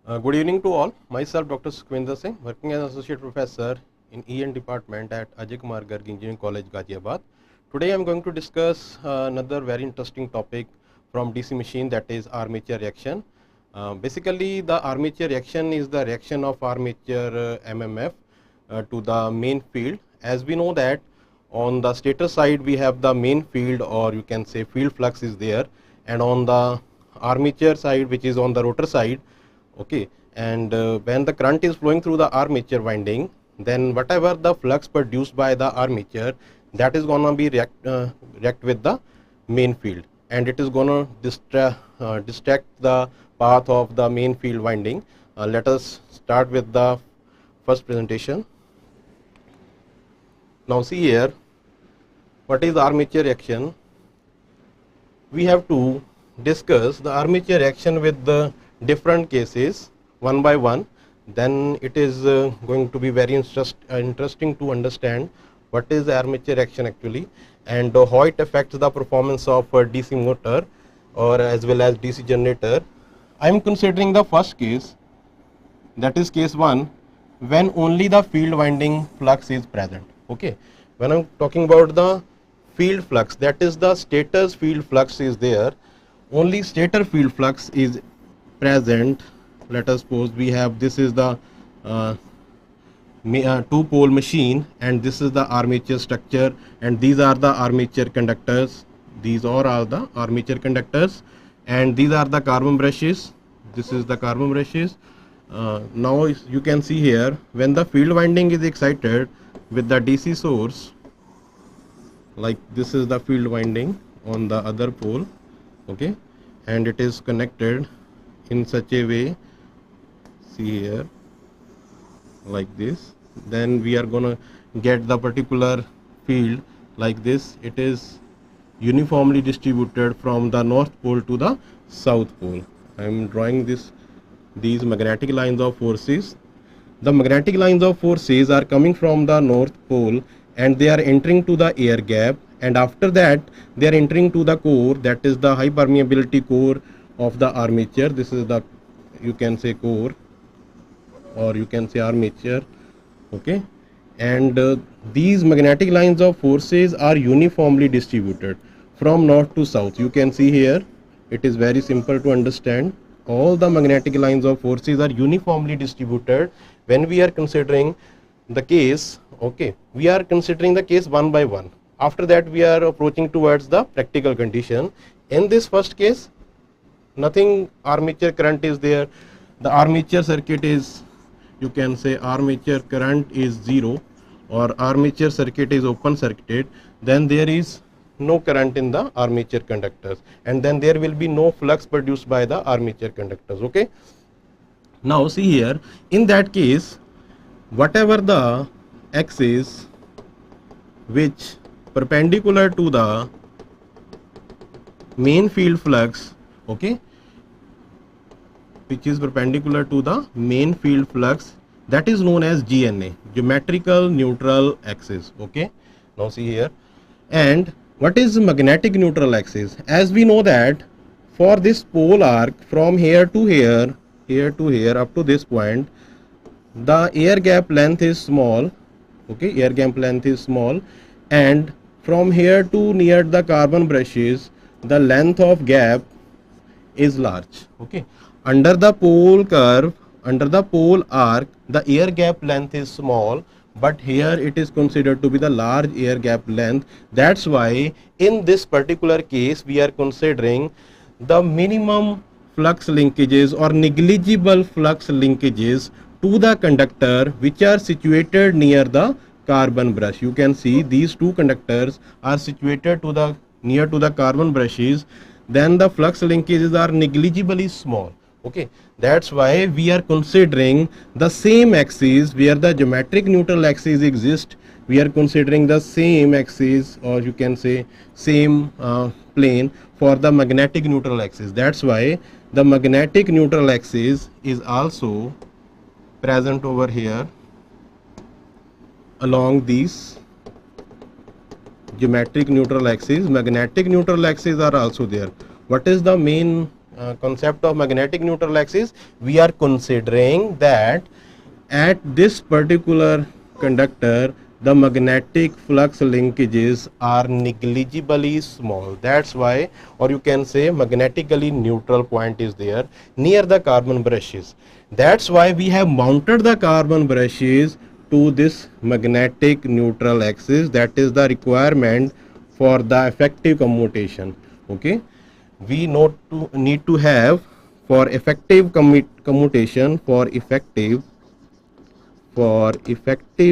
Good evening to all. Myself, Dr. Sukhwinder Singh, working as Associate Professor in EN Department at Akgec Engineering College, Ghaziabad. Today I am going to discuss another very interesting topic from DC machine, that is armature reaction. Basically, the armature reaction is the reaction of armature MMF to the main field. As we know that on the stator side we have the main field, or you can say field flux is there, and on the armature side, which is on the rotor side, okay, and when the current is flowing through the armature winding, then whatever the flux produced by the armature, that is gonna be react with the main field, and it is gonna distract the path of the main field winding. Let us start with the first presentation. Now see here, what is armature reaction? We have to discuss the armature reaction with the different cases one by one. Then it is going to be very interesting to understand what is the armature reaction actually, and how it affects the performance of a DC motor or as well as DC generator. I am considering the first case, that is case 1, when only the field winding flux is present. Okay, when I am talking about the field flux, that is the stator's field flux is there, only stator field flux is present. Let us suppose we have, this is the two-pole machine, and this is the armature structure, and these are the armature conductors. These all are the armature conductors, and these are the carbon brushes. This is the carbon brushes. Now you can see here, when the field winding is excited with the DC source, like this is the field winding on the other pole, okay, and it is connected in such a way, see here, like this. Then we are gonna get the particular field like this. It is uniformly distributed from the north pole to the south pole. I am drawing these magnetic lines of forces. The magnetic lines of forces are coming from the north pole, and they are entering to the air gap, and after that they are entering to the core, that is the high permeability core of the armature. This is the, you can say, core, or you can say armature, okay, and these magnetic lines of forces are uniformly distributed from north to south. You can see here, it is very simple to understand. All the magnetic lines of forces are uniformly distributed when we are considering the case, okay, we are considering the case one by one. After that we are approaching towards the practical condition. In this first case, nothing armature current is there. The armature circuit is, you can say, armature current is 0, or armature circuit is open circuited. Then there is no current in the armature conductors, and then there will be no flux produced by the armature conductors. Okay, now see here, in that case, whatever the axis which perpendicular to the main field flux, okay, which is perpendicular to the main field flux, that is known as GNA, geometrical neutral axis. Okay, now see here, and what is magnetic neutral axis? As we know that for this pole arc from here to here, here to here, up to this point, the air gap length is small, okay, air gap length is small, and from here to near the carbon brushes, the length of gap is large. Okay, under the pole curve, under the pole arc, the air gap length is small, but here it is considered to be the large air gap length. That's why in this particular case we are considering the minimum flux linkages or negligible flux linkages to the conductor which are situated near the carbon brush. You can see these two conductors are situated to the near to the carbon brushes, then the flux linkages are negligibly small. Okay, that's why we are considering the same axis where the geometric neutral axis exists. We are considering the same axis, or you can say same plane for the magnetic neutral axis. That's why the magnetic neutral axis is also present over here along these geometric neutral axis. Magnetic neutral axis are also there. What is the main concept of magnetic neutral axis, we are considering that at this particular conductor the magnetic flux linkages are negligibly small. That's why, or you can say magnetically neutral point is there near the carbon brushes. That's why we have mounted the carbon brushes to this magnetic neutral axis. That is the requirement for the effective commutation. Okay, we need to have for effective commutation, for effective commutation,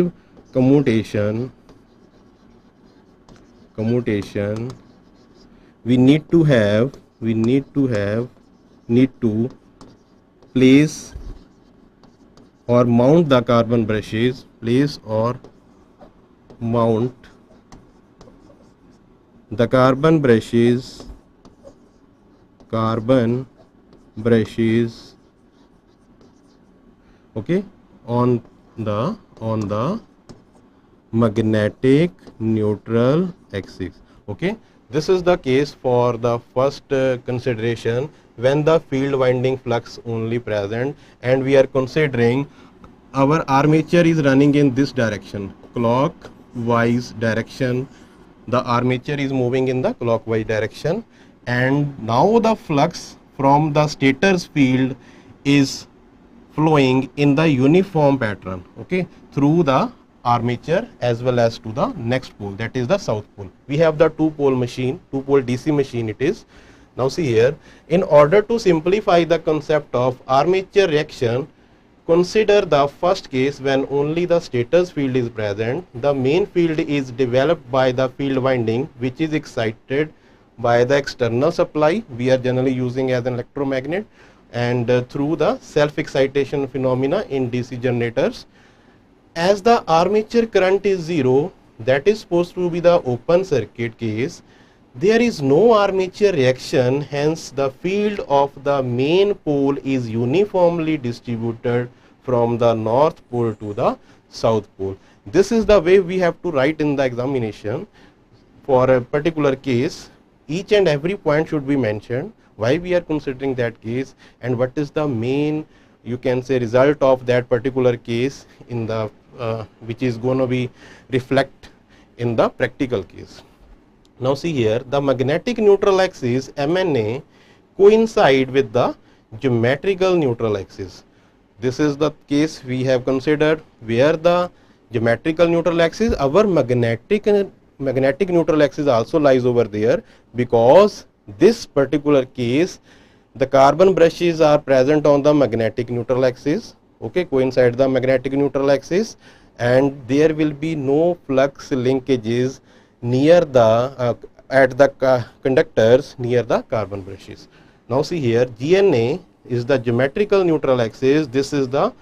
we need to place or mount the carbon brushes, place or mount the carbon brushes okay, on the magnetic neutral axis. Okay, this is the case for the first consideration, when the field winding flux only present and we are considering our armature is running in this direction, clockwise direction. The armature is moving in the clockwise direction, and now the flux from the stator's field is flowing in the uniform pattern, okay, through the armature as well as to the next pole, that is the south pole. We have the two pole DC machine it is. Now see here, in order to simplify the concept of armature reaction, consider the first case when only the stator's field is present. The main field is developed by the field winding which is excited by the external supply we are generally using as an electromagnet, and through the self-excitation phenomena in DC generators. As the armature current is zero, that is supposed to be the open circuit case, there is no armature reaction, hence the field of the main pole is uniformly distributed from the north pole to the south pole. This is the way we have to write in the examination. For a particular case, each and every point should be mentioned, why we are considering that case and what is the main, you can say, result of that particular case in the which is going to be reflect in the practical case. Now see here, the magnetic neutral axis MNA coincide with the geometrical neutral axis. This is the case we have considered where the geometrical neutral axis, our magnetic neutral axis also lies over there, because this particular case the carbon brushes are present on the magnetic neutral axis, okay, coincide the magnetic neutral axis, and there will be no flux linkages near the at the conductors near the carbon brushes. Now see here, GNA is the geometrical neutral axis. This is the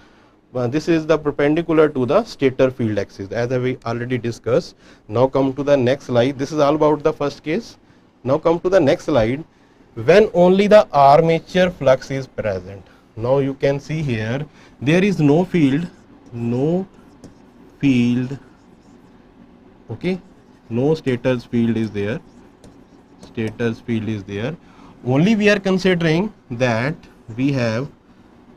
perpendicular to the stator field axis, as we already discussed. Now come to the next slide. This is all about the first case. Now come to the next slide, when only the armature flux is present. Now you can see here, there is no field, okay, no stator's field is there, only we are considering that we have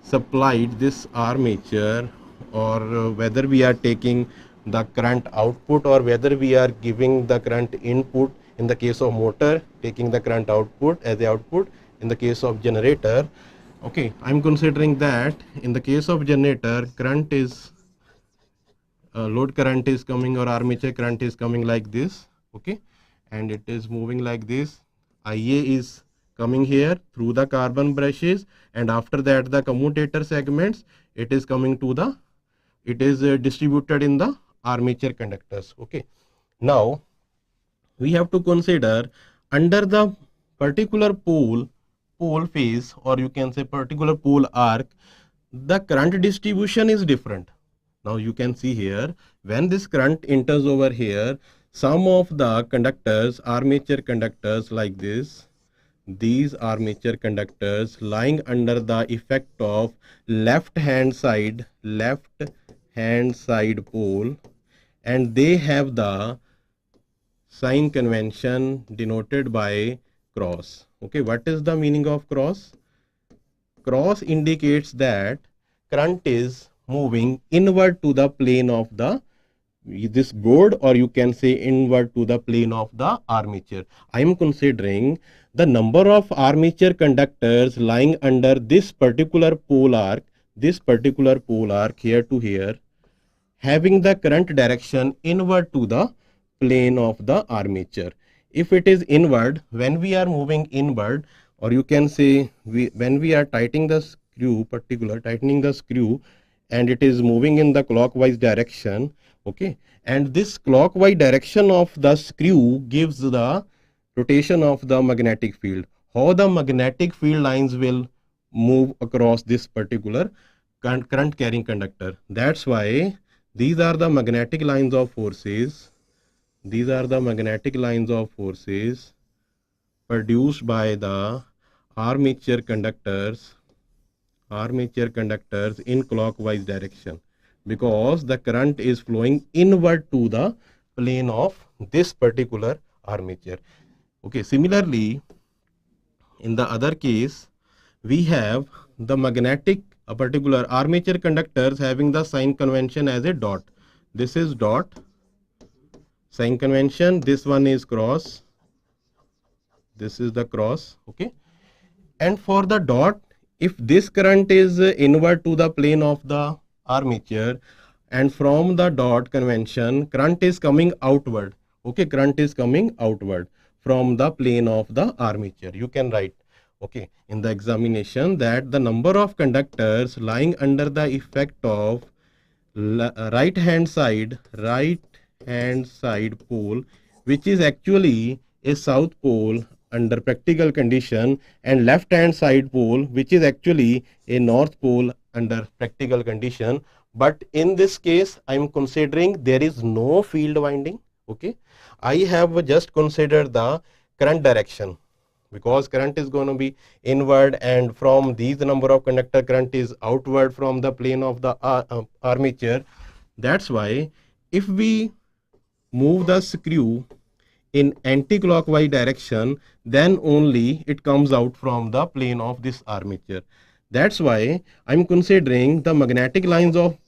supplied this armature, or whether we are taking the current output or whether we are giving the current input. In the case of motor, taking the current output as the output. In the case of generator, okay, I'm considering that in the case of generator, current is load current is coming or armature current is coming like this, okay, and it is moving like this. IA is coming here through the carbon brushes, and after that the commutator segments, it is coming to the, it is distributed in the armature conductors. Okay, now we have to consider under the particular pole phase, or you can say particular pole arc, the current distribution is different. Now you can see here, when this current enters over here, some of the conductors, armature conductors like this, these armature conductors lying under the effect of left hand side pole, and they have the sign convention denoted by cross. Okay, what is the meaning of cross? cross indicates that current is moving inward to the plane of the this board, or you can say inward to the plane of the armature. I am considering the number of armature conductors lying under this particular pole arc here to here, having the current direction inward to the plane of the armature. If it is inward, when we are moving inward, or you can say when we are tightening the screw, and it is moving in the clockwise direction, okay, and this clockwise direction of the screw gives the rotation of the magnetic field. How the magnetic field lines will move across this particular current carrying conductor. That's why these are the magnetic lines of forces. These are the magnetic lines of forces produced by the armature conductors in clockwise direction, because the current is flowing inward to the plane of this particular armature. Okay, similarly, in the other case, we have the particular armature conductors having the sign convention as a dot. This is dot sign convention, this one is cross, this is the cross, okay. And for the dot, if this current is inward to the plane of the armature, and from the dot convention current is coming outward, okay, current is coming outward from the plane of the armature, you can write, okay, in the examination that the number of conductors lying under the effect of right hand side pole, which is actually a south pole under practical condition, and left hand side pole, which is actually a north pole under practical condition. But in this case, I am considering there is no field winding, okay. I have just considered the current direction, because current is going to be inward, and from these number of conductor current is outward from the plane of the armature. That's why if we move the screw in anti-clockwise direction, then only it comes out from the plane of this armature. That's why I'm considering the magnetic lines of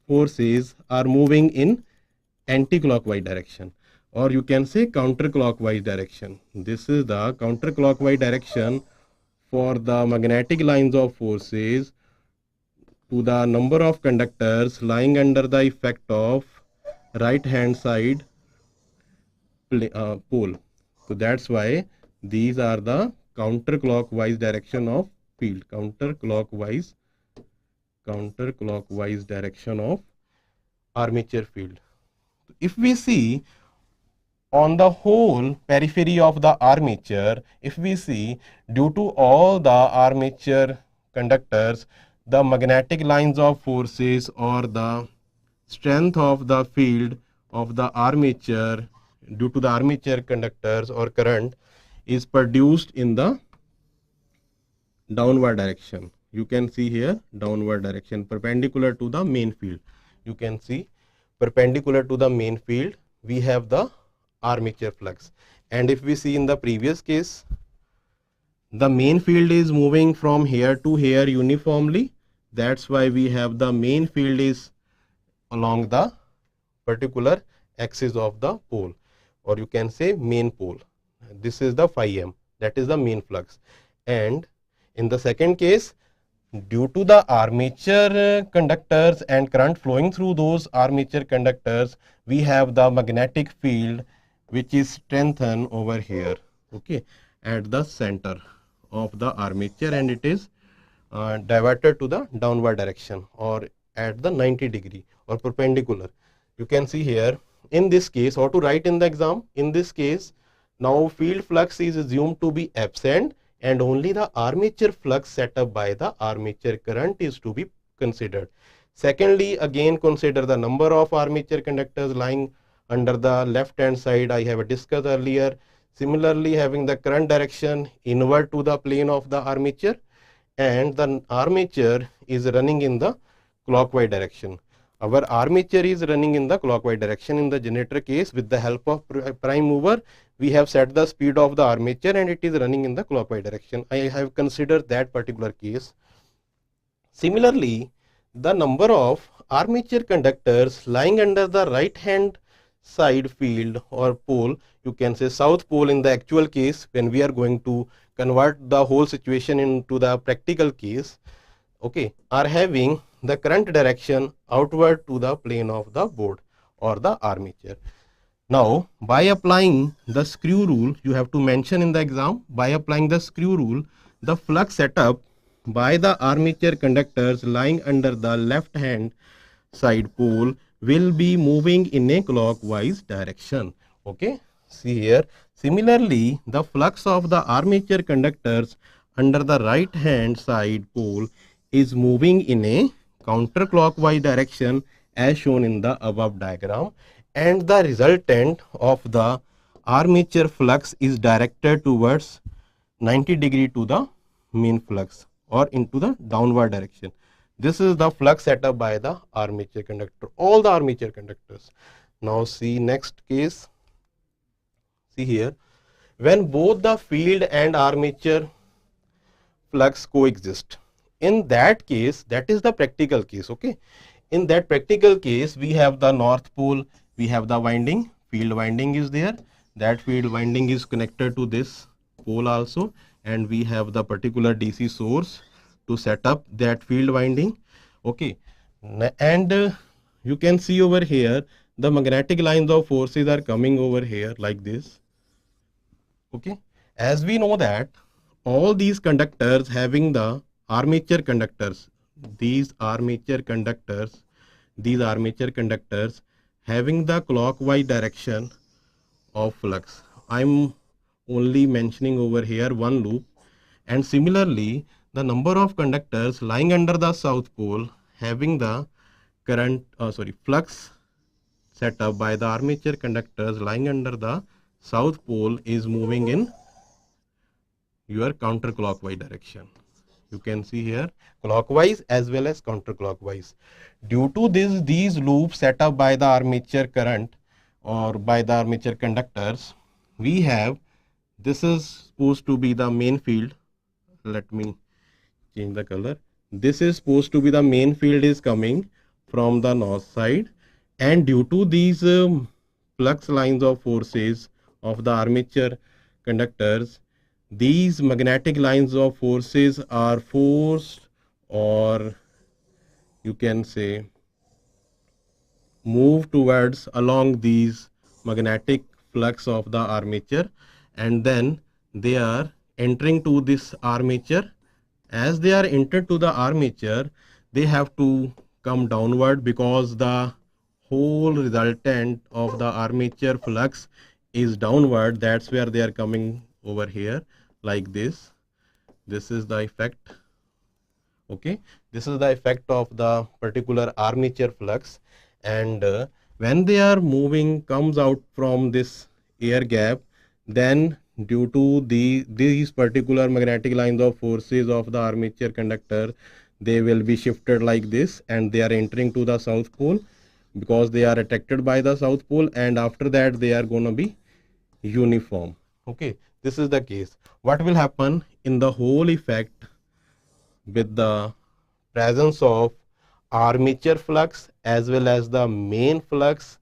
forces are moving in anti-clockwise direction, or you can say counterclockwise direction. This is the counterclockwise direction for the magnetic lines of forces to the number of conductors lying under the effect of right hand side pole. So that's why these are the counterclockwise direction of field, counterclockwise direction of armature field. If we see on the whole periphery of the armature, if we see, due to all the armature conductors, the magnetic lines of forces or the strength of the field of the armature due to the armature conductors or current is produced in the downward direction. You can see here downward direction perpendicular to the main field. You can see perpendicular to the main field we have the armature flux. And if we see in the previous case, the main field is moving from here to here uniformly. That's why we have the main field is along the particular axis of the pole, or you can say main pole. This is the phi m, that is the main flux. And in the second case, due to the armature conductors and current flowing through those armature conductors, we have the magnetic field which is strengthened over here, okay, at the center of the armature, and it is diverted to the downward direction or at the 90 degree or perpendicular. You can see here in this case, how to write in the exam, in this case now field flux is assumed to be absent and only the armature flux set up by the armature current is to be considered. Secondly, again consider the number of armature conductors lying under the left hand side, I have discussed earlier. Similarly, having the current direction inward to the plane of the armature, and the armature is running in the clockwise direction. Our armature is running in the clockwise direction in the generator case. With the help of prime mover, we have set the speed of the armature and it is running in the clockwise direction. I have considered that particular case. Similarly, the number of armature conductors lying under the right hand side field or pole, you can say south pole in the actual case when we are going to convert the whole situation into the practical case, okay, are having the current direction outward to the plane of the board or the armature. Now, by applying the screw rule, you have to mention in the exam, by applying the screw rule, the flux setup by the armature conductors lying under the left hand side pole will be moving in a clockwise direction. Okay, see here. Similarly, the flux of the armature conductors under the right hand side pole is moving in a counterclockwise direction as shown in the above diagram, and the resultant of the armature flux is directed towards 90° to the mean flux or into the downward direction. This is the flux set up by the armature conductor, all the armature conductors. Now see next case. See here, when both the field and armature flux coexist, in that case, that is the practical case. Okay, in that practical case, we have the north pole, we have the winding, field winding is there, that field winding is connected to this pole also, and we have the particular DC source to set up that field winding. Okay, and you can see over here the magnetic lines of forces are coming over here like this. Okay, as we know that all these conductors having the armature conductors, these armature conductors having the clockwise direction of flux. I'm only mentioning over here one loop, and similarly the number of conductors lying under the south pole having the flux set up by the armature conductors lying under the south pole is moving in your counterclockwise direction. You can see here clockwise as well as counterclockwise. Due to these loops set up by the armature current or by the armature conductors, we have, this is supposed to be the main field. Let me change the color. This is supposed to be the main field is coming from the north side, and due to these flux lines of forces of the armature conductors, these magnetic lines of forces are forced, or you can say move towards along these magnetic flux of the armature, and then they are entering to this armature. As they are entered to the armature, they have to come downward because the whole resultant of the armature flux is downward. That's where they are coming over here like this. This is the effect. Okay, this is the effect of the particular armature flux, and when they are moving comes out from this air gap, then due to these particular magnetic lines of forces of the armature conductor, they will be shifted like this, and they are entering to the south pole because they are attracted by the south pole, and after that they are going to be uniform. Okay, this is the case. What will happen in the whole effect with the presence of armature flux as well as the main flux?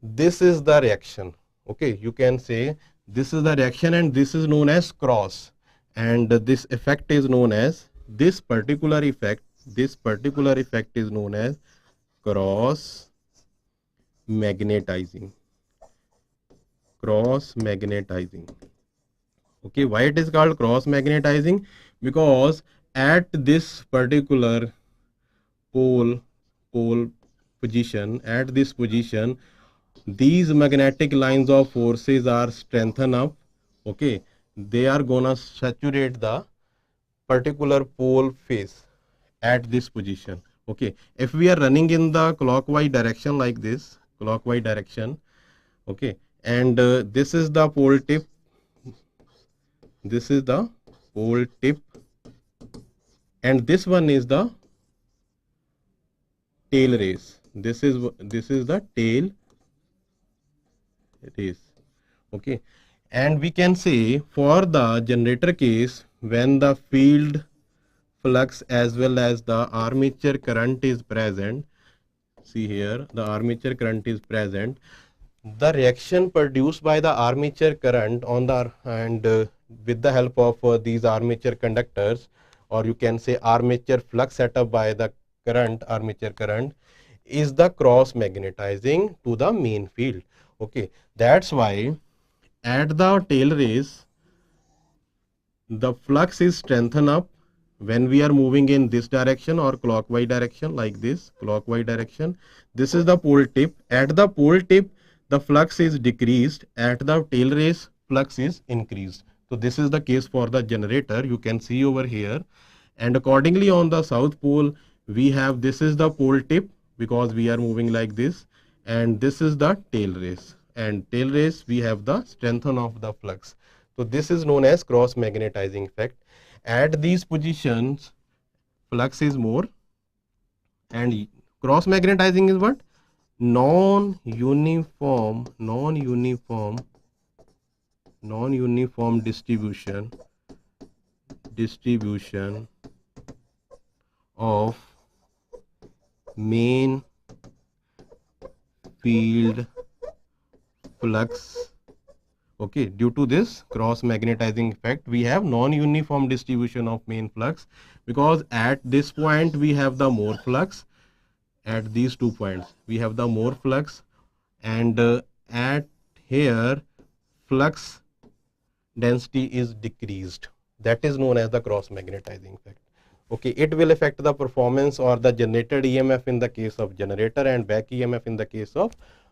This is the reaction. Okay, you can say this is the reaction, and this is known as cross, and this effect is known as, this particular effect is known as cross magnetizing. Okay, why it is called cross magnetizing? Because at this particular pole position, at this position, these magnetic lines of forces are strengthened up. Okay, they are gonna saturate the particular pole face at this position. Okay, if we are running in the clockwise direction like this, clockwise direction, okay, and this is the pole tip, and this one is the tail race. This is the tail race. Okay, And we can say for the generator case, when the field flux as well as the armature current is present, see here the armature current is present, the reaction produced by the armature current on the with the help of these armature conductors, or you can say armature flux set up by the current, armature current, is the cross magnetizing to the main field. Okay, that's why at the tail race the flux is strengthened up when we are moving in this direction or clockwise direction, like this clockwise direction. This is the pole tip. At the pole tip the flux is decreased, at the tail race flux is increased. So this is the case for the generator, you can see over here. And accordingly on the south pole we have, this is the pole tip because we are moving like this, and this is the tail race, and tail race we have the strengthen of the flux. So this is known as cross magnetizing effect. At these positions flux is more, and cross magnetizing is what? Non-uniform distribution of main field flux. Okay, due to this cross magnetizing effect we have non-uniform distribution of main flux, because at this point we have the more flux, at these 2 points we have the more flux, and at here flux density is decreased. That is known as the cross magnetizing effect. Okay, it will affect the performance or the generated EMF in the case of generator and back EMF in the case of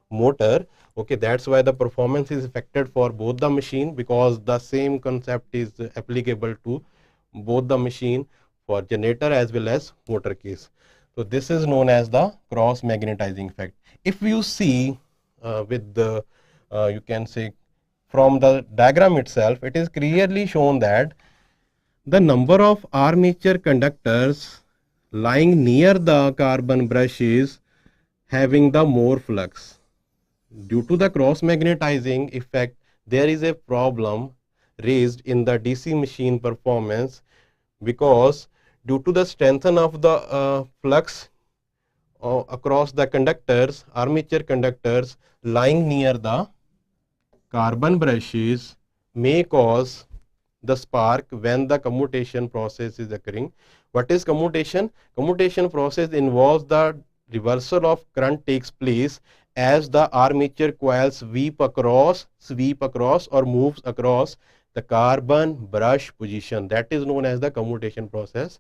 motor. Okay, that's why the performance is affected for both the machine, because the same concept is applicable to both the machine for generator as well as motor case. So this is known as the cross magnetizing effect. If you see with the you can say from the diagram itself, it is clearly shown that the number of armature conductors lying near the carbon brush is having the more flux. Due to the cross magnetizing effect, there is a problem raised in the DC machine performance, because due to the strengthening of the flux across the conductors, armature conductors lying near the carbon brushes may cause the spark when the commutation process is occurring. What is commutation? Commutation process involves the reversal of current takes place as the armature coil sweep across or moves across the carbon brush position. That is known as the commutation process.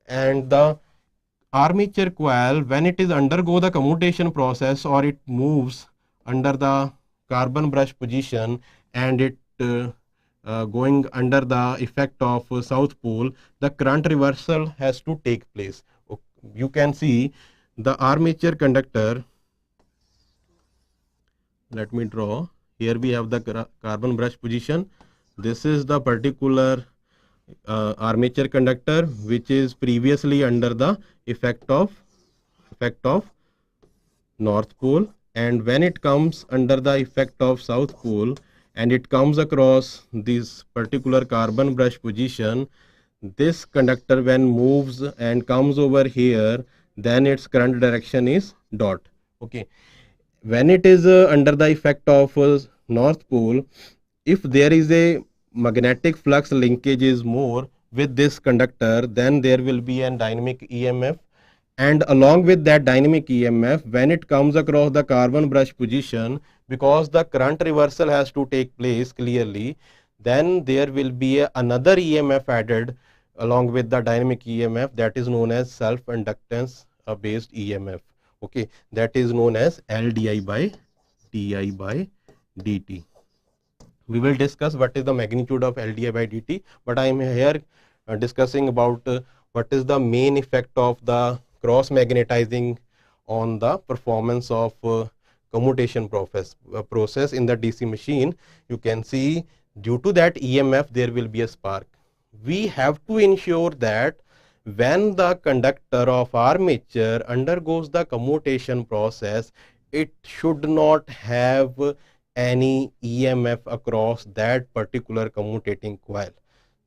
And the armature coil, when it is undergo the commutation process or it moves under the carbon brush position and it going under the effect of south pole, the current reversal has to take place. You can see the armature conductor. Let me draw. Here we have the carbon brush position. This is the particular armature conductor which is previously under the effect of north pole, and when it comes under the effect of south pole and it comes across this particular carbon brush position, this conductor when moves and comes over here, then its current direction is dot. Okay, when it is under the effect of north pole, if there is a magnetic flux linkage is more with this conductor, then there will be a dynamic EMF, and along with that dynamic EMF, when it comes across the carbon brush position, because the current reversal has to take place clearly, then there will be another EMF added along with the dynamic EMF, that is known as self inductance based EMF. Okay, that is known as LDI by dt. We will discuss what is the magnitude of LDI by dt, but I am here discussing about what is the main effect of the cross magnetizing on the performance of commutation process in the DC machine. You can see due to that EMF there will be a spark. We have to ensure that when the conductor of armature undergoes the commutation process, it should not have any EMF across that particular commutating coil.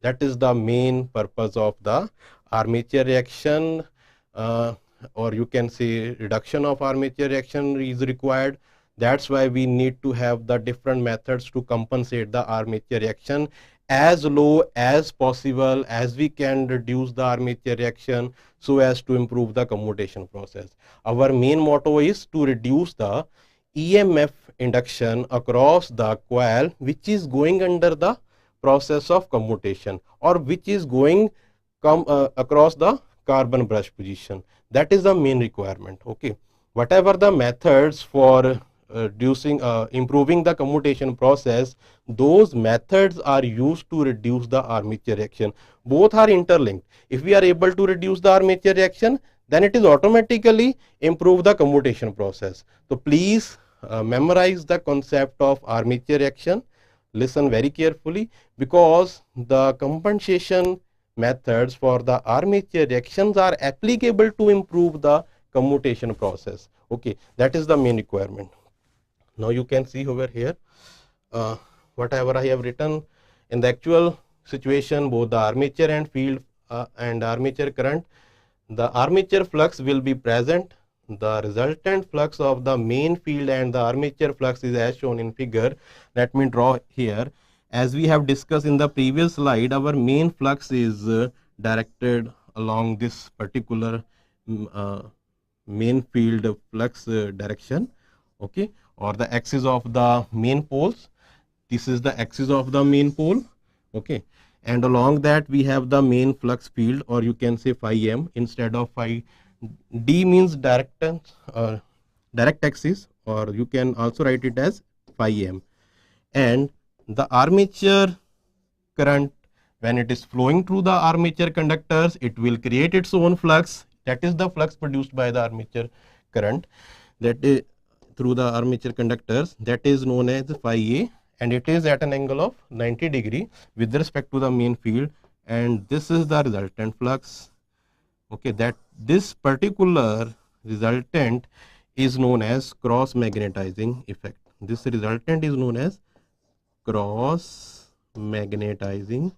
That is the main purpose of the armature reaction, or you can say reduction of armature reaction is required. That's why we need to have the different methods to compensate the armature reaction as low as possible as we can reduce the armature reaction so as to improve the commutation process. Our main motto is to reduce the EMF induction across the coil which is going under the process of commutation or which is going across the carbon brush position. That is the main requirement. Okay, whatever the methods for improving the commutation process, those methods are used to reduce the armature reaction. Both are interlinked. If we are able to reduce the armature reaction, then it is automatically improve the commutation process. So please memorize the concept of armature reaction. Listen very carefully, because the compensation methods for the armature reactions are applicable to improve the commutation process. Okay, that is the main requirement. Now you can see over here whatever I have written. In the actual situation, both the armature and field and armature current, the armature flux will be present. The resultant flux of the main field and the armature flux is as shown in figure. Let me draw here. As we have discussed in the previous slide, our main flux is directed along this particular main field flux direction, okay, or the axis of the main poles. This is the axis of the main pole, okay, and along that we have the main flux field, or you can say phi m instead of phi. D means direct axis, or you can also write it as phi m. And the armature current, when it is flowing through the armature conductors, it will create its own flux. That is the flux produced by the armature current, that is through the armature conductors, that is known as phi a, and it is at an angle of 90 degree with respect to the main field, and this is the resultant flux. Okay, that this particular resultant is known as cross magnetizing effect. This resultant is known as cross magnetizing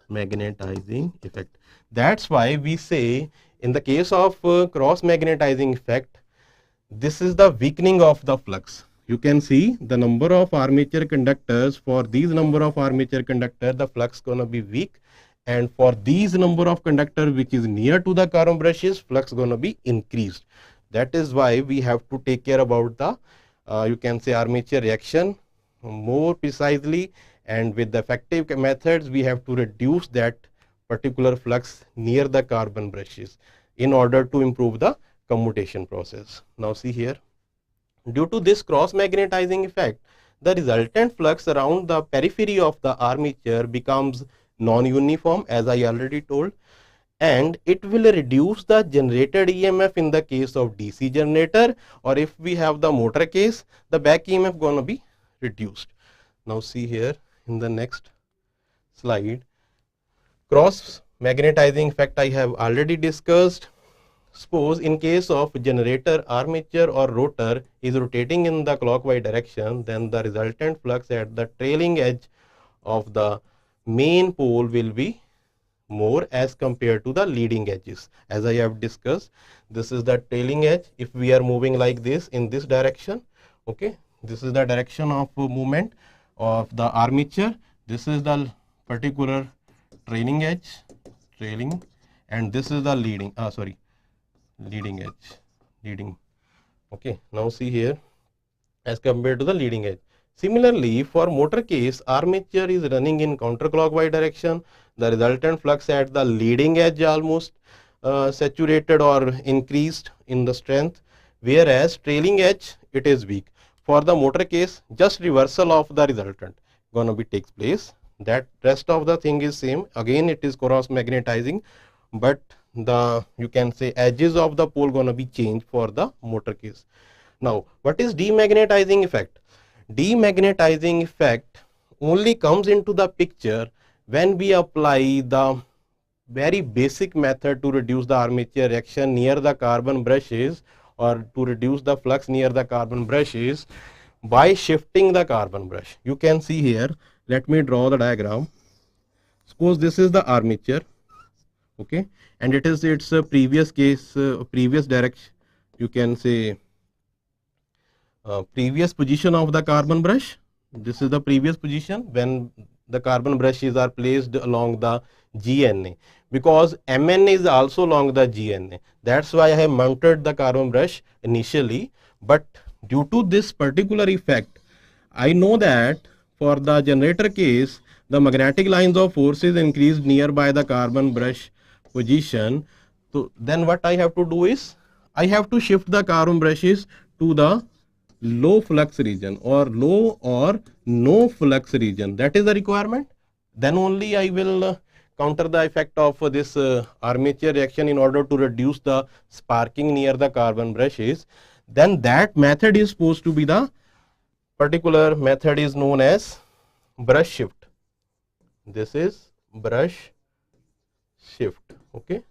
effect. That's why we say in the case of cross magnetizing effect, this is the weakening of the flux. You can see the number of armature conductors. For these number of armature conductor, the flux gonna be weak, and for these number of conductor which is near to the carbon brushes, flux gonna be increased. That is why we have to take care about the you can say armature reaction more precisely, and with the effective methods we have to reduce that particular flux near the carbon brushes in order to improve the commutation process. Now see here, due to this cross magnetizing effect, the resultant flux around the periphery of the armature becomes non-uniform, as I already told, and it will reduce the generated EMF in the case of DC generator, or if we have the motor case, the back EMF gonna be reduced. Now see here in the next slide, cross magnetizing effect I have already discussed. Suppose in case of generator, armature or rotor is rotating in the clockwise direction, then the resultant flux at the trailing edge of the main pole will be more as compared to the leading edges. As I have discussed, this is the trailing edge. If we are moving like this in this direction, okay, this is the direction of movement of the armature. This is the particular trailing edge, and this is the leading edge. Okay, now see here, as compared to the leading edge. Similarly, for motor case, armature is running in counterclockwise direction. The resultant flux at the leading edge almost saturated or increased in the strength, whereas trailing edge it is weak. For the motor case, just reversal of the resultant gonna be takes place. That rest of the thing is same. Again, it is cross magnetizing, but the you can say edges of the pole gonna be changed for the motor case. Now, what is demagnetizing effect? Demagnetizing effect only comes into the picture when we apply the very basic method to reduce the armature reaction near the carbon brushes, or to reduce the flux near the carbon brushes. by shifting the carbon brush. You can see here, let me draw the diagram. Suppose this is the armature, okay, and it is its previous case, previous direction, you can say previous position of the carbon brush. This is the previous position when the carbon brushes are placed along the GNA, because MNA is also along the GNA. That's why I have mounted the carbon brush initially, but due to this particular effect, I know that for the generator case, the magnetic lines of forces increased nearby the carbon brush position. So then what I have to do is, I have to shift the carbon brushes to the low flux region or low or no flux region. That is the requirement. Then only I will counter the effect of this armature reaction in order to reduce the sparking near the carbon brushes. Then that method is supposed to be the particular method is known as brush shift. This is brush shift. Okay.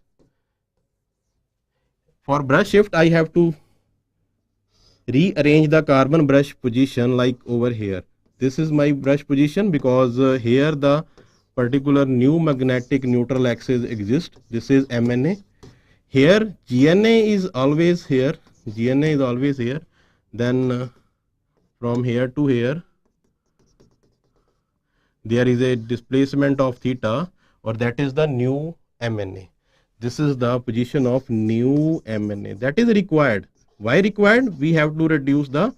For brush shift, I have to rearrange the carbon brush position like over here. This is my brush position because here the particular new magnetic neutral axis exists. This is MNA. Here GNA is always here. GNA is always here. Then from here to here, there is a displacement of theta, or that is the new MNA. This is the position of new MNA. That is required. Why required? We have to reduce the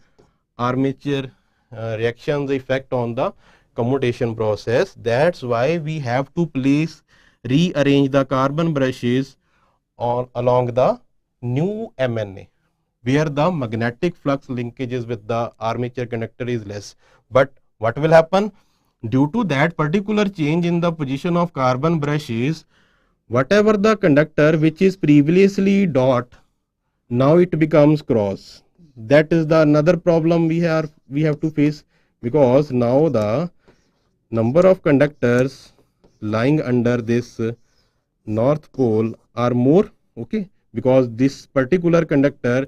armature reactions effect on the commutation process. That's why we have to rearrange the carbon brushes along the new MNA, where the magnetic flux linkages with the armature conductor is less. But what will happen? Due to that particular change in the position of carbon brushes, whatever the conductor which is previously dot, now it becomes cross. That is the another problem we have to face, because now the number of conductors lying under this north pole are more, okay, because this particular conductor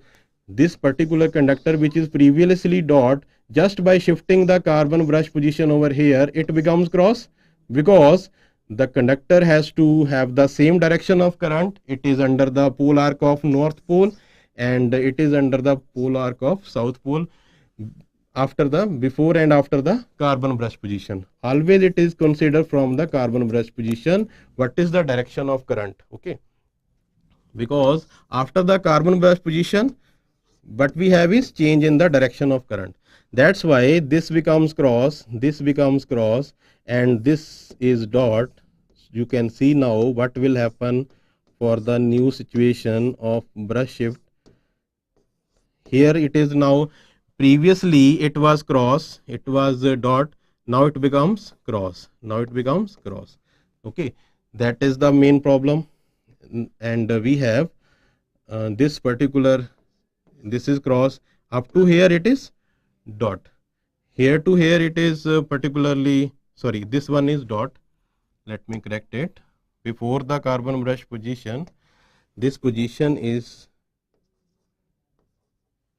which is previously dot, just by shifting the carbon brush position over here, it becomes cross, because the conductor has to have the same direction of current. It is under the pole arc of north pole and it is under the pole arc of south pole before and after the carbon brush position. Always it is considered from the carbon brush position what is the direction of current, okay, because after the carbon brush position what we have is change in the direction of current. That's why this becomes cross, and this is dot. You can see now what will happen for the new situation of brush shift. Here it is now, previously it was cross, it was dot, now it becomes cross, okay. That is the main problem. And we have this particular, this is cross, up to here it is dot, here to here it is particularly, sorry, this one is dot. Let me correct it. Before the carbon brush position, this position is,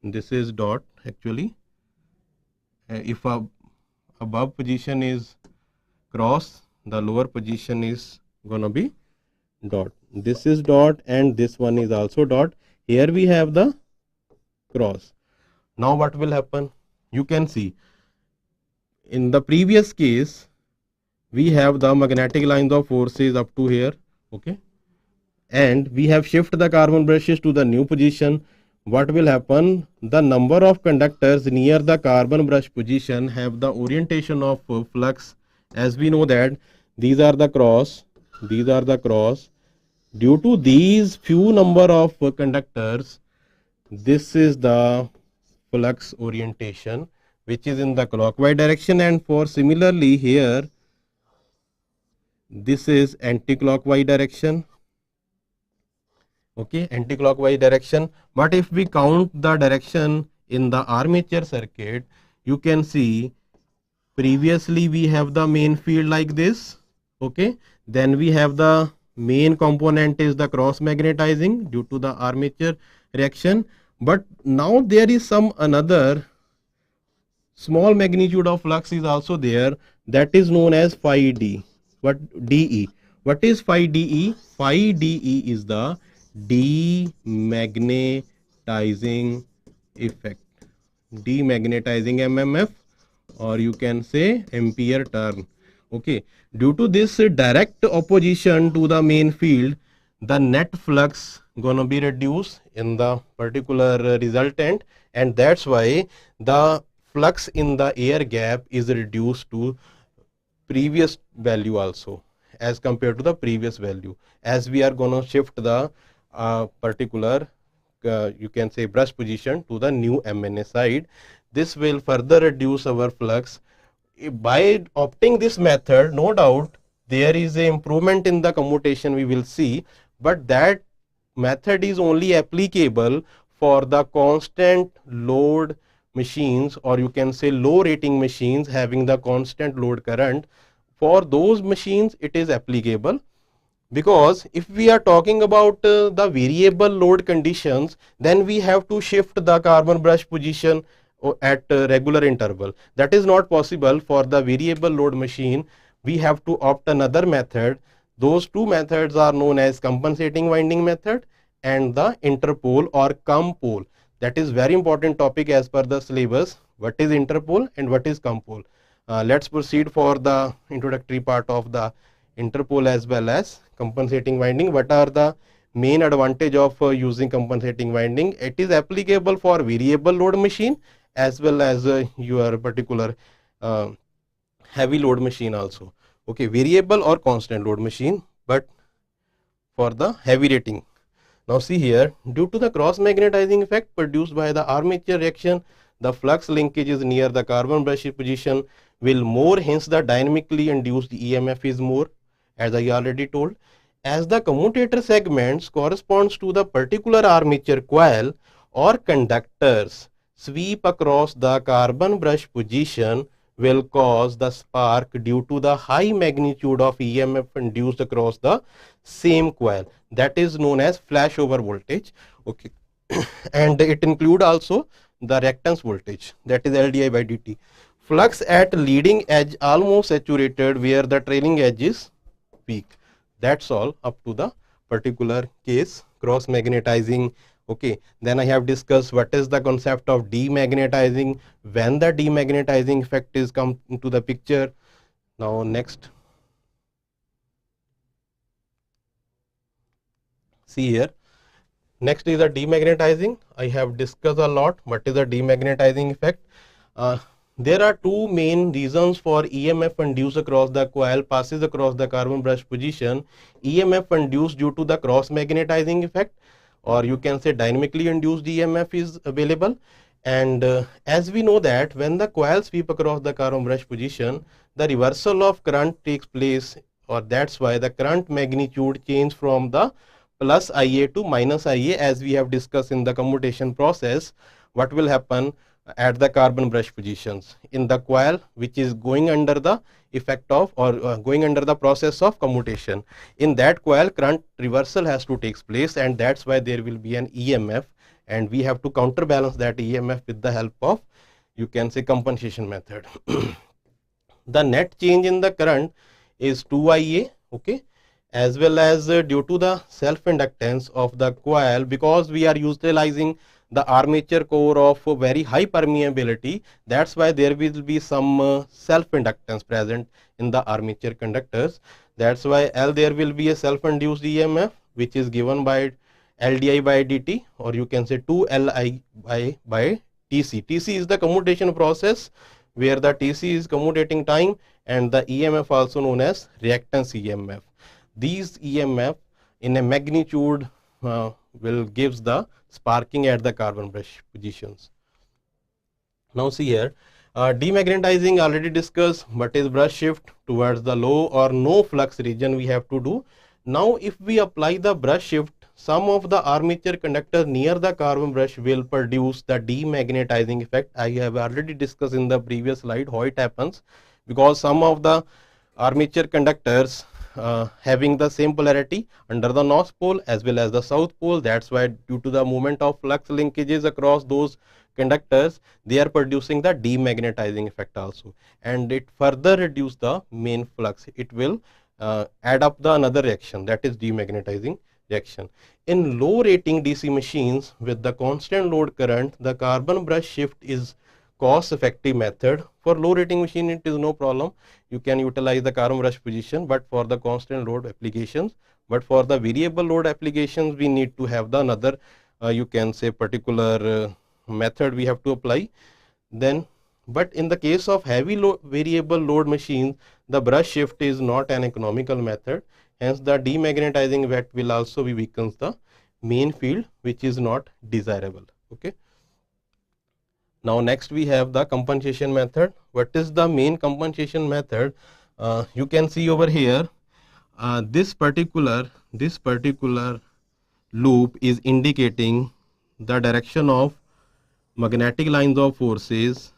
this is dot actually. If above position is cross, the lower position is gonna be dot. This is dot and this one is also dot. Here we have the cross. Now what will happen? You can see in the previous case we have the magnetic lines of forces up to here, okay, and we have shifted the carbon brushes to the new position. What will happen? The number of conductors near the carbon brush position have the orientation of flux. As we know that these are the cross, due to these few number of conductors, this is the flux orientation which is in the clockwise direction, and for similarly here this is anti-clockwise direction, okay, anti-clockwise direction. But if we count the direction in the armature circuit, you can see previously we have the main field like this, okay, then we have the main component is the cross magnetizing due to the armature reaction. But now there is some another small magnitude of flux is also there, that is known as phi d. What dE? What is phi dE? Phi dE is the demagnetizing effect, demagnetizing mmf, or you can say ampere turn. Okay, due to this direct opposition to the main field, the net flux gonna be reduced in the particular resultant, and that's why the flux in the air gap is reduced to previous value also, as compared to the previous value, as we are going to shift the particular you can say brush position to the new MNA side. This will further reduce our flux. By opting this method, no doubt there is a improvement in the commutation we will see, but that method is only applicable for the constant load machines, or you can say low rating machines having the constant load current. For those machines it is applicable, because if we are talking about the variable load conditions, then we have to shift the carbon brush position at regular interval. That is not possible for the variable load machine. We have to opt another method. Those two methods are known as compensating winding method and the interpol or compol. That is very important topic as per the syllabus. What is interpol and what is compol? Let's proceed for the introductory part of the interpol as well as compensating winding. What are the main advantage of using compensating winding? It is applicable for variable load machine as well as your particular heavy load machine also. Okay, variable or constant load machine, but for the heavy rating. Now see here, due to the cross magnetizing effect produced by the armature reaction, the flux linkage is near the carbon brush position will more, hence the dynamically induced EMF is more, as I already told. As the commutator segments corresponds to the particular armature coil or conductors sweep across the carbon brush position will cause the spark due to the high magnitude of EMF induced across the same coil. That is known as flashover voltage. Okay, and it include also the reactance voltage, that is LDI by dt. Flux at leading edge almost saturated where the trailing edge is weak. That's all up to the particular case cross magnetizing. Okay, then I have discussed what is the concept of demagnetizing, when the demagnetizing effect is come into the picture. Now next, see here, next is the demagnetizing. I have discussed a lot what is the demagnetizing effect. There are two main reasons for EMF induced across the coil passes across the carbon brush position. EMF induced due to the cross magnetizing effect, or you can say dynamically induced EMF is available. And as we know that when the coil sweep across the carbon brush position, the reversal of current takes place, or that's why the current magnitude change from the plus IA to minus IA, as we have discussed in the commutation process. What will happen at the carbon brush positions in the coil which is going under the effect of, or going under the process of commutation? In that coil current reversal has to take place, and that's why there will be an EMF, and we have to counterbalance that EMF with the help of, you can say, compensation method. The net change in the current is 2IA. Okay, as well as due to the self inductance of the coil, because we are utilizing the armature core of very high permeability, that's why there will be some self inductance present in the armature conductors. That's why there will be a self induced EMF which is given by LDI by dt, or you can say 2LI by TC. TC is the commutation process where the TC is commutating time, and the EMF also known as reactance EMF. These EMF in a magnitude will gives the sparking at the carbon brush positions. Now see here, demagnetizing already discussed. What is brush shift towards the low or no flux region we have to do. Now if we apply the brush shift, some of the armature conductors near the carbon brush will produce the demagnetizing effect. I have already discussed in the previous slide how it happens, because some of the armature conductors having the same polarity under the north pole as well as the south pole. That's why due to the movement of flux linkages across those conductors, they are producing the demagnetizing effect also, and it further reduce the main flux. It will add up the another reaction, that is demagnetizing reaction. In low rating DC machines with the constant load current, the carbon brush shift is cost effective method. For low rating machine it is no problem, you can utilize the carbon brush position, but for the constant load applications, but for the variable load applications we need to have the another you can say particular method we have to apply. Then but in the case of heavy variable load machines, the brush shift is not an economical method, hence the demagnetizing effect will also be weakens the main field, which is not desirable. Okay. Now next we have the compensation method. What is the main compensation method? You can see over here, this particular loop is indicating the direction of magnetic lines of forces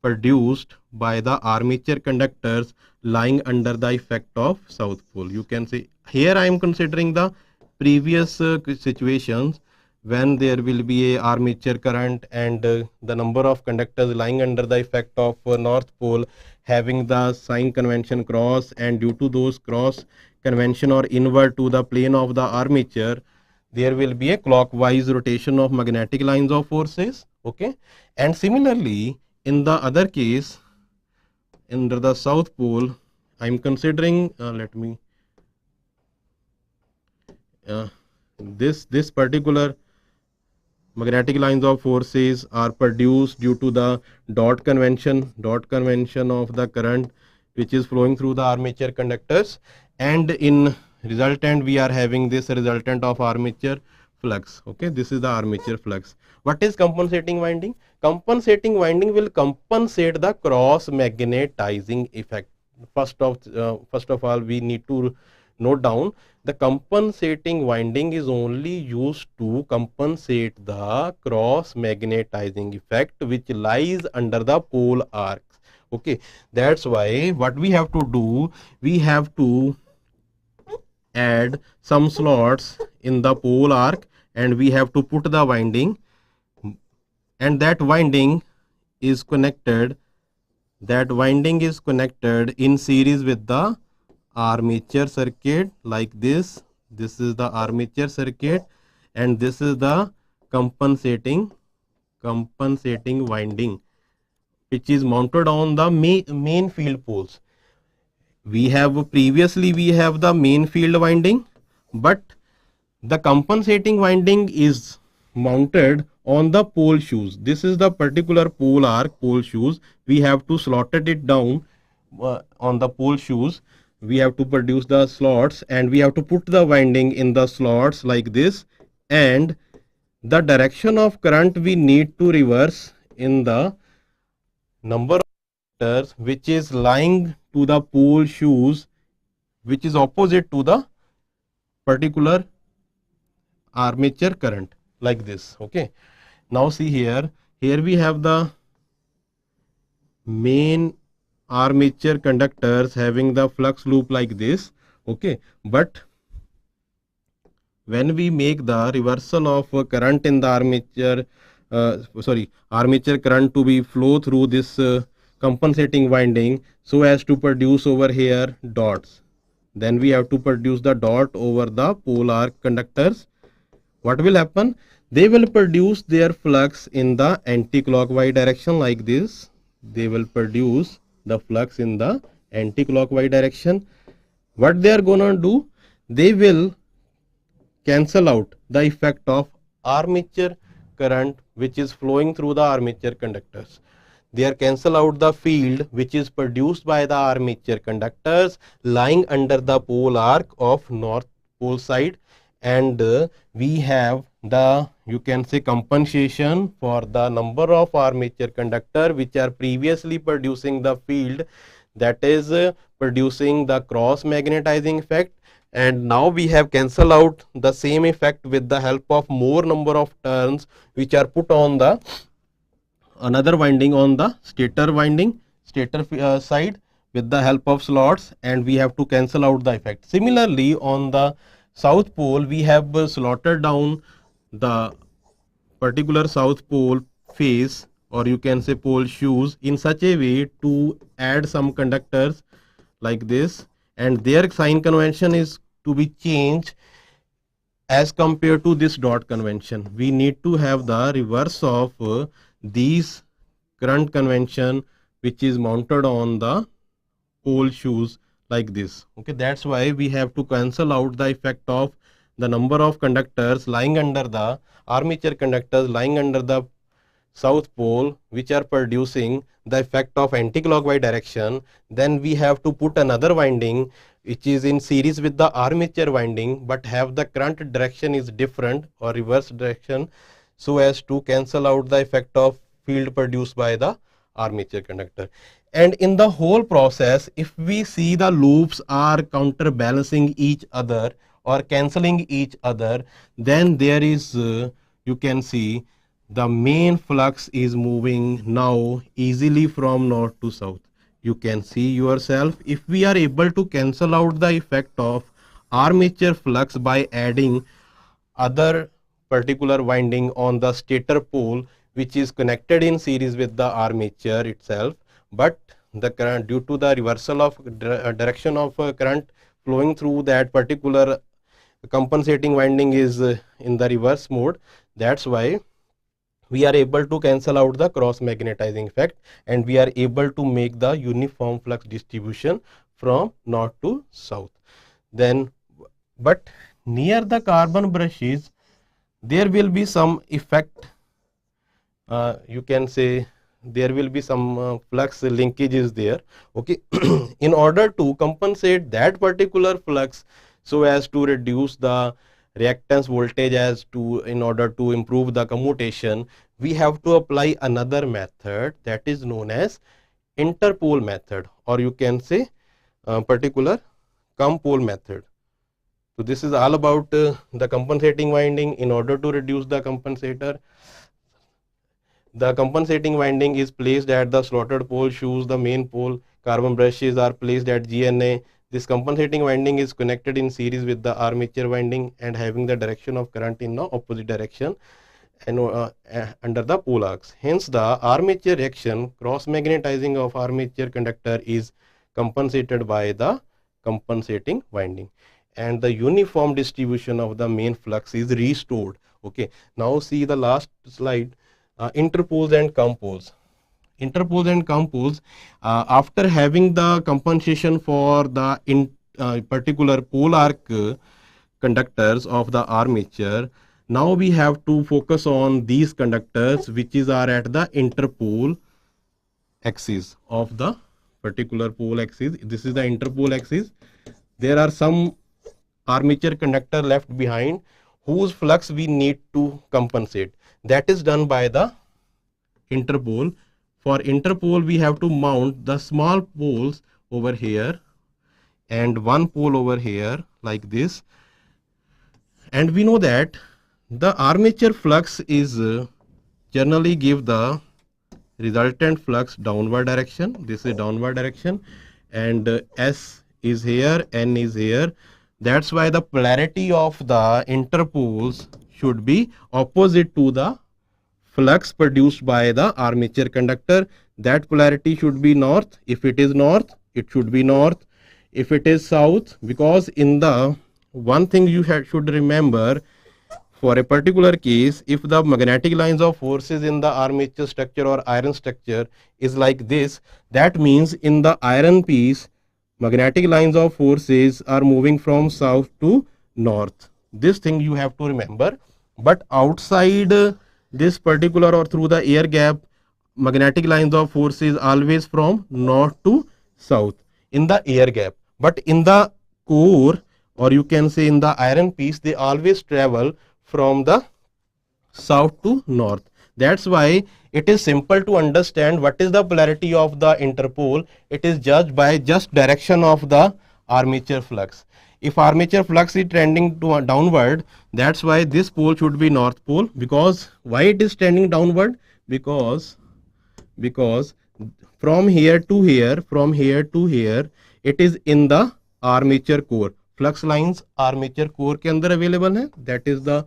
produced by the armature conductors lying under the effect of south pole. You can see here I am considering the previous situations when there will be a armature current and the number of conductors lying under the effect of north pole having the sign convention cross, and due to those cross convention or invert to the plane of the armature, there will be a clockwise rotation of magnetic lines of forces. Okay, and similarly in the other case under the south pole I am considering this particular magnetic lines of forces are produced due to the dot convention of the current which is flowing through the armature conductors, and in resultant we are having this resultant of armature flux. Okay, this is the armature flux. What is compensating winding? Compensating winding will compensate the cross magnetizing effect. First of all we need to note down, the compensating winding is only used to compensate the cross magnetizing effect which lies under the pole arcs. Okay, that's why what we have to do, we have to add some slots in the pole arc and we have to put the winding, and that winding is connected in series with the armature circuit like this. This is the armature circuit and this is the compensating winding which is mounted on the main field poles. We have the main field winding, but the compensating winding is mounted on the pole shoes. This is the particular pole arc pole shoes. We have to slotted it down on the pole shoes. We have to produce the slots and we have to put the winding in the slots like this, and the direction of current we need to reverse in the number of conductors which is lying to the pole shoes, which is opposite to the particular armature current like this. Okay, now see here we have the main armature conductors having the flux loop like this. Okay, but when we make the reversal of current in the armature current to be flow through this compensating winding so as to produce over here dots, then we have to produce the dot over the pole arc conductors. What will happen? They will produce their flux in the anti-clockwise direction like this. They will produce the flux in the anti-clockwise direction. What they are gonna do? They will cancel out the effect of armature current which is flowing through the armature conductors. They are cancel out the field which is produced by the armature conductors lying under the pole arc of north pole side, and we have the, you can say, compensation for the number of armature conductor which are previously producing the field, that is producing the cross magnetizing effect, and now we have cancel out the same effect with the help of more number of turns which are put on the another winding on the stator side with the help of slots, and we have to cancel out the effect. Similarly on the south pole we have slotted down the particular south pole phase, or you can say pole shoes, in such a way to add some conductors like this, and their sign convention is to be changed as compared to this dot convention. We need to have the reverse of these current convention, which is mounted on the pole shoes like this. Okay, that's why we have to cancel out the effect of the number of conductors lying under the armature conductors lying under the south pole, which are producing the effect of anti-clockwise direction. Then we have to put another winding which is in series with the armature winding, but have the current direction is different or reverse direction, so as to cancel out the effect of field produced by the armature conductor. And in the whole process, if we see the loops are counterbalancing each other or cancelling each other, then there is you can see the main flux is moving now easily from north to south. You can see yourself, if we are able to cancel out the effect of armature flux by adding other particular winding on the stator pole, which is connected in series with the armature itself, but the current, due to the reversal of direction of current flowing through that particular compensating winding is in the reverse mode, that's why we are able to cancel out the cross magnetizing effect, and we are able to make the uniform flux distribution from north to south. Then, but near the carbon brushes, there will be some effect. You can say there will be some flux linkages there. Okay, in order to compensate that particular flux, so as to reduce the reactance voltage, as to in order to improve the commutation, we have to apply another method that is known as interpol method, or you can say particular compole method. So this is all about the compensating winding. In order to reduce the compensator, the compensating winding is placed at the slotted pole shoes, the main pole carbon brushes are placed at GNA. This compensating winding is connected in series with the armature winding and having the direction of current in the opposite direction and under the pole arcs. Hence the armature reaction, cross magnetizing of armature conductor is compensated by the compensating winding, and the uniform distribution of the main flux is restored. Okay, now see the last slide, interpoles and compoles. Interpoles and compoles, after having the compensation for the particular pole arc conductors of the armature, now we have to focus on these conductors which are at the interpole axis of the particular pole axis. This is the interpole axis. There are some armature conductor left behind whose flux we need to compensate. That is done by the interpole. For interpole, we have to mount the small poles over here and one pole over here like this. And we know that the armature flux is generally give the resultant flux downward direction. This is downward direction, and S is here, N is here. That's why the polarity of the interpoles should be opposite to the flux produced by the armature conductor. That polarity should be north. If it is north, it should be north. If it is south, because in the one thing you should remember, for a particular case, if the magnetic lines of forces in the armature structure or iron structure is like this, that means in the iron piece, magnetic lines of forces are moving from south to north. This thing you have to remember. But outside this particular or through the air gap, magnetic lines of forces always from north to south in the air gap. But in the core, or you can say in the iron piece, they always travel from the south to north. That's why it is simple to understand what is the polarity of the interpole. It is judged by just direction of the armature flux. If armature flux is trending to downward, that's why this pole should be north pole. Because why it is trending downward? Because from here to here, it is in the armature core. Flux lines armature core के अंदर available है. That is the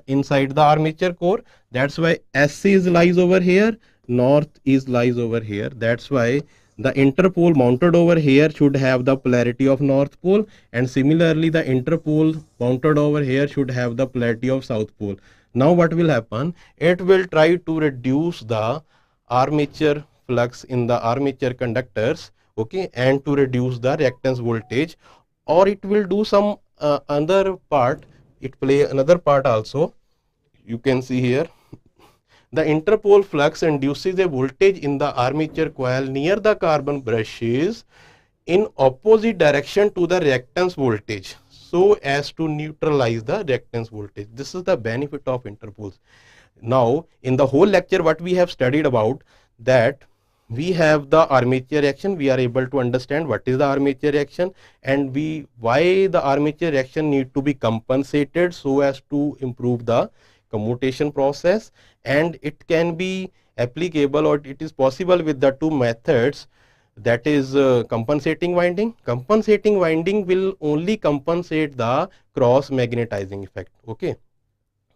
inside the armature core. That's why S is lies over here, north is lies over here. That's why the interpole mounted over here should have the polarity of north pole, and similarly the interpole mounted over here should have the polarity of south pole. Now what will happen? It will try to reduce the armature flux in the armature conductors, okay, and to reduce the reactance voltage, or it will do some other part. It play another part also. You can see here, the interpole flux induces a voltage in the armature coil near the carbon brushes in opposite direction to the reactance voltage, so as to neutralize the reactance voltage. This is the benefit of interpoles. Now in the whole lecture what we have studied about, that we have the armature reaction, we are able to understand what is the armature reaction, and why the armature reaction need to be compensated so as to improve the commutation process, and it can be applicable, or it is possible with the two methods, that is compensating winding. Compensating winding will only compensate the cross magnetizing effect, okay,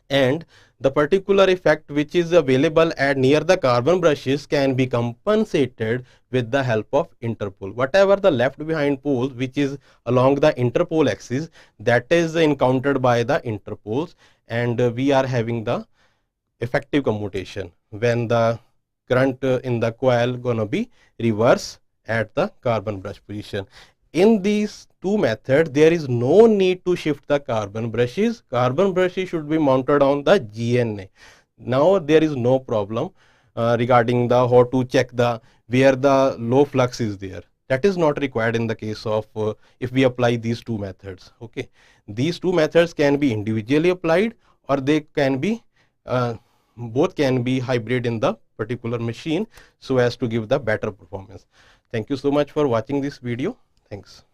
and the particular effect which is available at near the carbon brushes can be compensated with the help of interpole. Whatever the left behind poles which is along the interpole axis, that is encountered by the interpoles, and we are having the effective commutation when the current in the coil gonna be reverse at the carbon brush position. In these two methods, there is no need to shift the carbon brushes. Carbon brushes should be mounted on the GNA. Now there is no problem regarding the how to check the where the low flux is there. That is not required in the case of if we apply these two methods. Okay, these two methods can be individually applied, or they can be both can be hybrid in the particular machine, so as to give the better performance. Thank you so much for watching this video. Thanks.